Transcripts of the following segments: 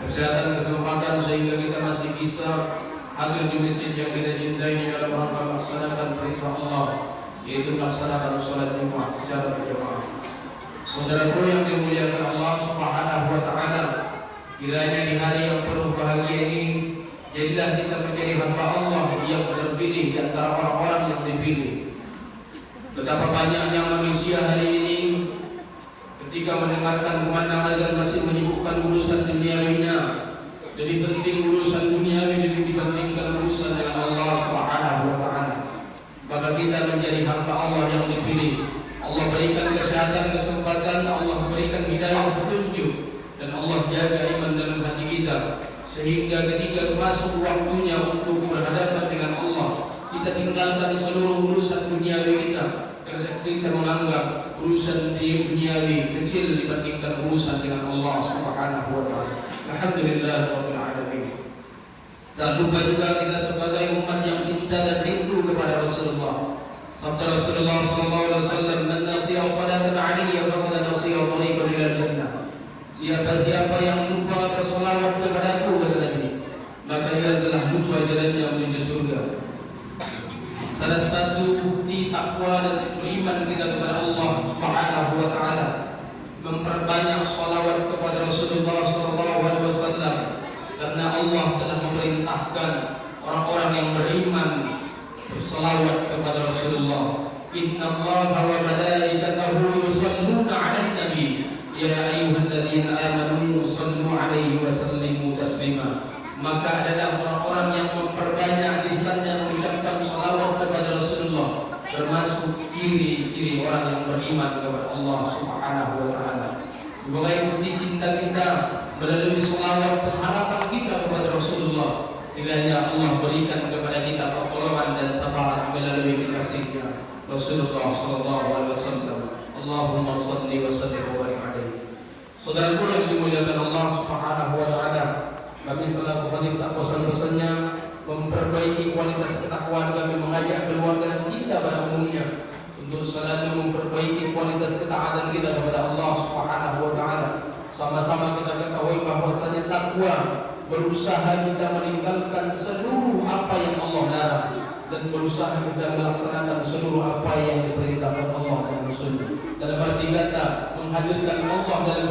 kesehatan, kesempatan sehingga kita masih bisa hadir di masjid yang kita cintai di dalam rangka melaksanakan perintah Allah, yaitu melaksanakan sholat Jumat secara berjamaah. Saudaraku yang dimuliakan Allah Subhanahu wa taala, kiranya di hari yang penuh bahagia ini jadilah kita menjadi hamba Allah yang terpilih di antara orang-orang yang dipilih. Betapa banyaknya manusia hari ini ketika mendengarkan kumandang azan masih menyibukkan urusan duniawinya. Jadi penting urusan duniawi dibandingkan urusan dengan Allah Subhanahu wa taala. Maka kita menjadi hamba Allah yang dipilih. Allah berikan kesehatan, kesempatan, Allah berikan hidayah, petunjuk, dan Allah jaga iman dalam hati kita, sehingga ketika masuk waktunya untuk berhadapan dengan Allah, kita tinggalkan seluruh urusan duniawi kita, karena kita menganggap urusan duniawi kecil dibandingkan urusan dengan Allah Subhanahu wa taala. Alhamdulillah rabbil alamin. Tak lupa juga kita sebagai umat yang cinta dan rindu kepada Rasulullah. Sabda Rasulullah sallallahu alaihi wasallam, "Man nasiya salatan 'alayya faqad nasiya tariqan ila jannah." Siapa-siapa yang lupa berselawat kepadaku, kata Nabi, maka ia telah lupa jalannya menuju surga. Salah satu bukti takwa dan beriman kita kepada Allah Subhanahu wa taala, memperbanyak salawat kepada Rasulullah sallallahu alaihi wasallam, karena Allah telah memerintahkan orang-orang yang beriman bersalawat kepada Rasulullah. Inna Allaha wa malaikatahu yusalluna 'alan nabi ya ayyuhalladzina amanu sallu 'alaihi wa sallimu taslima. Maka adalah orang-orang yang memperbanyak lisannya mengucapkan salawat kepada Rasulullah, termasuk ciri-ciri orang yang beriman kepada Allah Subhanahu wa taala. Sebagai bukti cinta kita melalui salawat pengharapan kita kepada Rasulullah, kiranya Allah berikan kepada kita pertolongan dan syafaat melalui kekasihnya Rasulullah sallallahu alaihi wasallam. Allahumma shalli wa sallim wa barik alaihi. Saudaraku yang dimuliakan Allah Subhanahu wa taala, kami selaku khatib tak bosan-bosannya memperbaiki kualitas ketakwaan kami, mengajak keluarga dan kita pada umumnya untuk selalu memperbaiki kualitas ketaatan kita kepada Allah Subhanahu wa taala. Sama-sama kita ketahui bahwasanya takwa berusaha kita meninggalkan seluruh apa yang Allah larang dan berusaha kita melaksanakan seluruh apa yang diperintahkan Allah dan Rasulnya. Dalam arti kata menghadirkan Allah dalam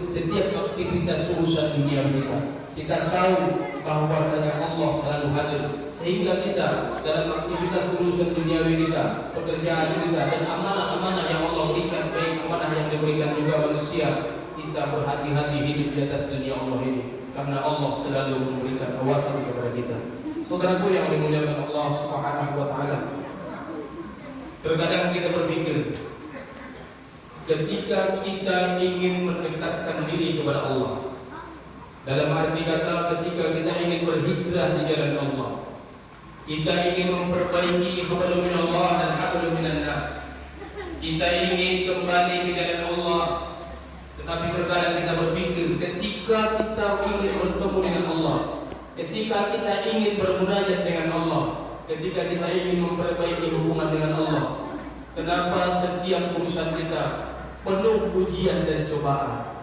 setiap aktivitas urusan dunia kita. Kita tahu bahwasanya Allah selalu hadir, sehingga kita dalam aktivitas urusan duniawi kita, pekerjaan kita, dan amanah-amanah yang Allah berikan, baik amanah yang diberikan juga manusia, kita berhati-hati hidup di atas dunia Allah ini, karena Allah selalu memberikan kawasan kepada kita. Saudaraku yang dimuliakan Allah Subhanahu wa taala, terkadang kita berpikir ketika kita ingin mendekatkan diri kepada Allah, dalam arti kata ketika kita ingin berhijrah di jalan Allah, kita ingin memperbaiki hablum minallah dan hablum minan nas, kita ingin kembali ke jalan Allah. Tetapi terkadang kita berpikir ketika kita ingin bertemu dengan Allah, ketika kita ingin bermunajat dengan Allah, ketika kita ingin memperbaiki hubungan dengan Allah, kenapa setiap urusan kita penuh ujian dan cobaan?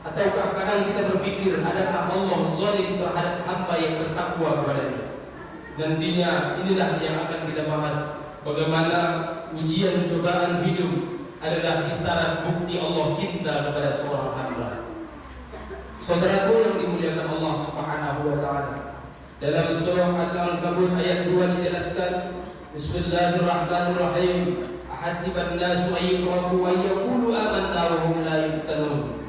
Ataukah kadang kita berpikir, adakah Allah zalim terhadap hamba yang bertakwa kepadanya? Nantinya inilah yang akan kita bahas, bagaimana ujian cobaan hidup adalah isyarat bukti Allah cinta kepada seorang hamba. Saudaraku yang dimuliakan Allah Subhanahu wa taala, dalam surah Al-Ankabut ayat 2 dijelaskan, Bismillahirrahmanirrahim, ahasiban nasu ayyutraku wa yaqulu amanna wa hum la yuftanun.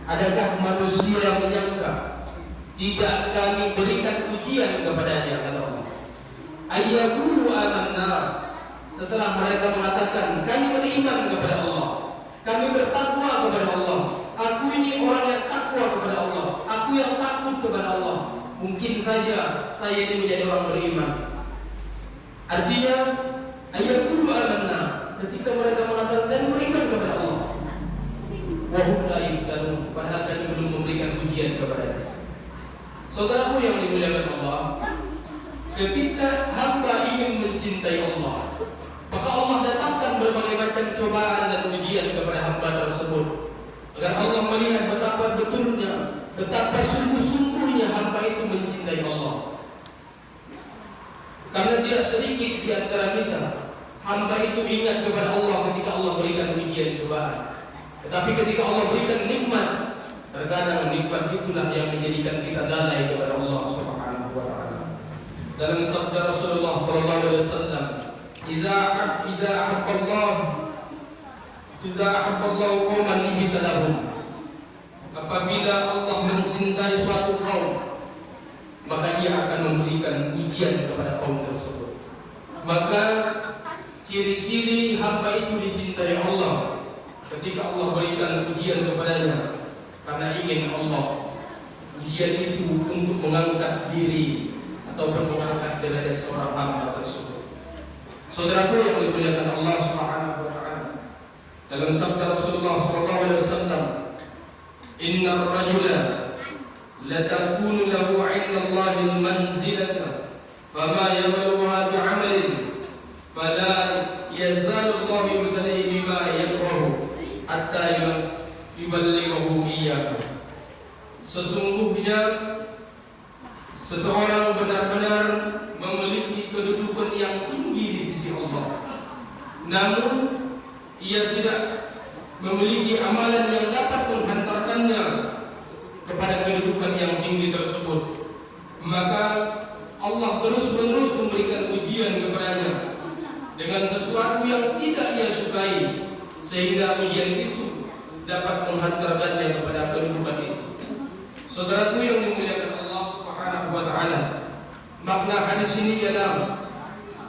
Adakah manusia menyangka tidak kami berikan ujian kepadanya, kata Allah. Ayyaqulu amanna, setelah mereka mengatakan kami beriman kepada Allah, kami bertakwa kepada Allah, aku ini orang yang takwa kepada Allah, aku yang takut kepada Allah, mungkin saja saya ini menjadi orang beriman. Artinya ayyaqulu amanna, ketika mereka mengatakan kami beriman kepada Allah, wa hum la yuftanun, padahal kami belum memberikan ujian kepadanya. Saudaraku yang dimuliakan Allah, ketika hamba ingin mencintai Allah, maka Allah datangkan berbagai macam cobaan dan ujian kepada hamba tersebut, agar Allah melihat betapa betulnya, betapa sungguh-sungguh Karena tidak sedikit di antara kita hamba itu ingat kepada Allah ketika Allah berikan ujian cobaan. Tetapi ketika Allah berikan nikmat, terkadang nikmat itulah yang menjadikan kita lalai kepada Allah Subhanahu wa taala. Dalam sabda Rasulullah sallallahu alaihi wasallam, "Iza ahabballahu qauman ibtalahum." Apabila Allah mencintai suatu kaum, maka Ia akan memberikan ujian kepada kaum tersebut. Maka ciri-ciri hamba itu dicintai Allah ketika Allah berikan ujian kepadanya karena ingin Allah ujian itu untuk mengangkat diri ataupun mengangkat derajat seorang hamba tersebut. Saudaraku yang dimuliakan Allah Subhanahu wa taala, dalam sabda Rasulullah sallallahu alaihi wasallam, "Innar rajula la takunu lahu 'inda Allahi al-manzilata fama yablughuha bi'amalin fala yazalu Allah yubtali bima yakrahu hatta yuballighahu iyyahu." Sesungguhnya seseorang benar-benar memiliki kedudukan yang tinggi di sisi Allah, namun ia tidak memiliki amalan yang dapat menghantarkannya kepada kedudukan yang tinggi tersebut. Maka Allah terus-menerus memberikan ujian kepadanya dengan sesuatu yang tidak ia sukai, sehingga ujian itu dapat menghantarkannya kepada kedudukan itu. Saudaraku yang dimuliakan Allah Subhanahu wa taala, makna hadis ini adalah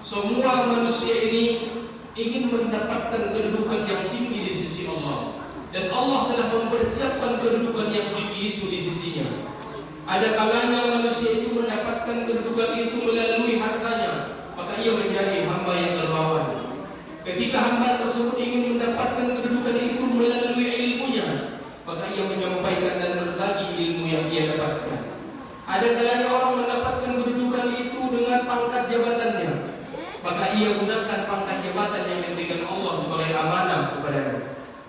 semua manusia ini ingin mendapatkan kedudukan yang tinggi di sisi Allah, dan Allah telah mempersiapkan kedudukan yang tinggi itu di sisinya. Ada kalanya manusia itu mendapatkan kedudukan itu melalui hartanya, maka ia menjadi hamba yang dermawan. Ketika hamba tersebut ingin mendapatkan kedudukan itu melalui ilmunya, maka ia menyampaikan dan berbagi ilmu yang ia dapatkan. Ada kalanya orang mendapatkan kedudukan itu dengan pangkat jabatannya, maka ia gunakan pangkat jabatan yang diberikan Allah sebagai amanah kepadanya.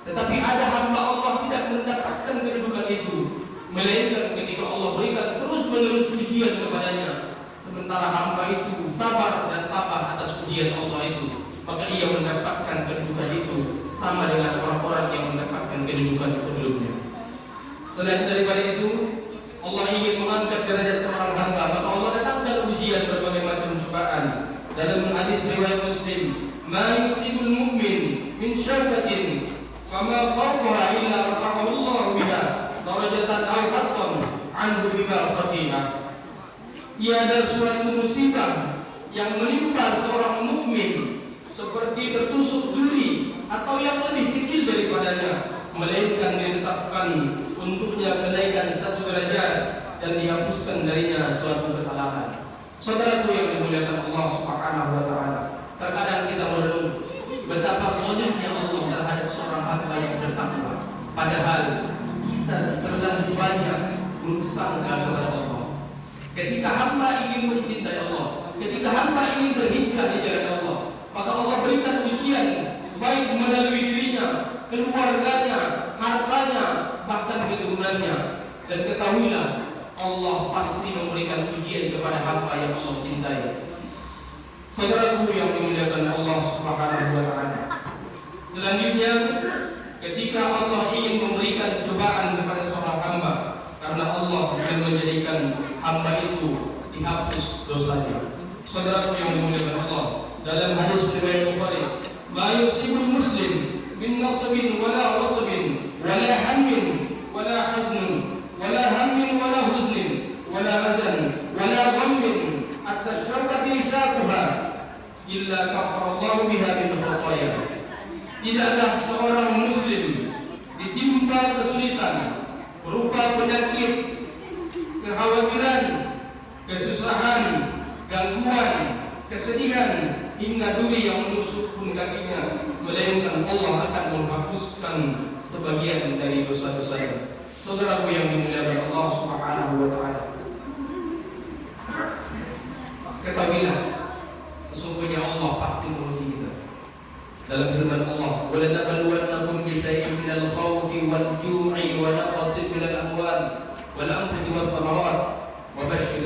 Tetapi ada hamba Allah tidak mendapatkan kedudukan itu, melainkan ketika Allah berikan terus-menerus ujian kepadanya, sementara hamba itu sabar dan tabah atas ujian Allah itu, maka ia mendapatkan kedudukan itu sama dengan orang-orang yang mendapatkan kedudukan sebelumnya. Selain daripada itu, Allah ingin mengangkat derajat seorang hamba, maka Allah datangkan ujian berbagai macam cobaan. Dalam hadis riwayat Muslim, "Ma yusibul mu'min min syarbatin kama fawqaha illa rafa'ahu Allah biha darajatan aw haqqan anhu bima khati'ah." Tiada suatu musibah yang menimpa seorang mukmin seperti tertusuk duri atau yang lebih kecil daripadanya, melainkan ditetapkan untuknya kenaikan satu derajat dan dihapuskan darinya suatu kesalahan. Saudaraku yang dimuliakan Allah Subhanahu wa taala, terkadang kita merenung betapa zalimnya Allah terhadap seorang hamba yang bertakwa, padahal kita terlalu banyak bersangka kepada Allah. Ketika hamba ingin mencintai Allah, ketika hamba ingin berhijrah di jalan Allah, maka Allah berikan ujian baik melalui dirinya, keluarganya, hartanya, bahkan keturunannya. Dan ketahuilah, Allah pasti memberikan ujian kepada hamba yang Allah cintai. Saudaraku yang dimuliakan Allah Subhanahu wa taala, selanjutnya ketika Allah ingin memberikan cobaan kepada seorang hamba, karena Allah ingin menjadikan hamba itu dihapus dosanya. Saudaraku yang dimuliakan Allah, dalam hadis riwayat Bukhari, "La yusibul muslim min nasabin wala wasabin wala hammin wala haznun wala hammin wala huznin wala hazan wala ghammin hatta syarqati syaquha illa kafarallahu biha min khataya." Tidaklah seorang muslim ditimpa kesulitan berupa penyakit, kekhawatiran, kesusahan, gangguan, kesedihan, hingga duri yang menusuk pun kakinya, melainkan Allah akan menghapuskan sebagian dari dosa-dosanya. Saudaraku yang dimuliakan Allah Subhanahu wa taala,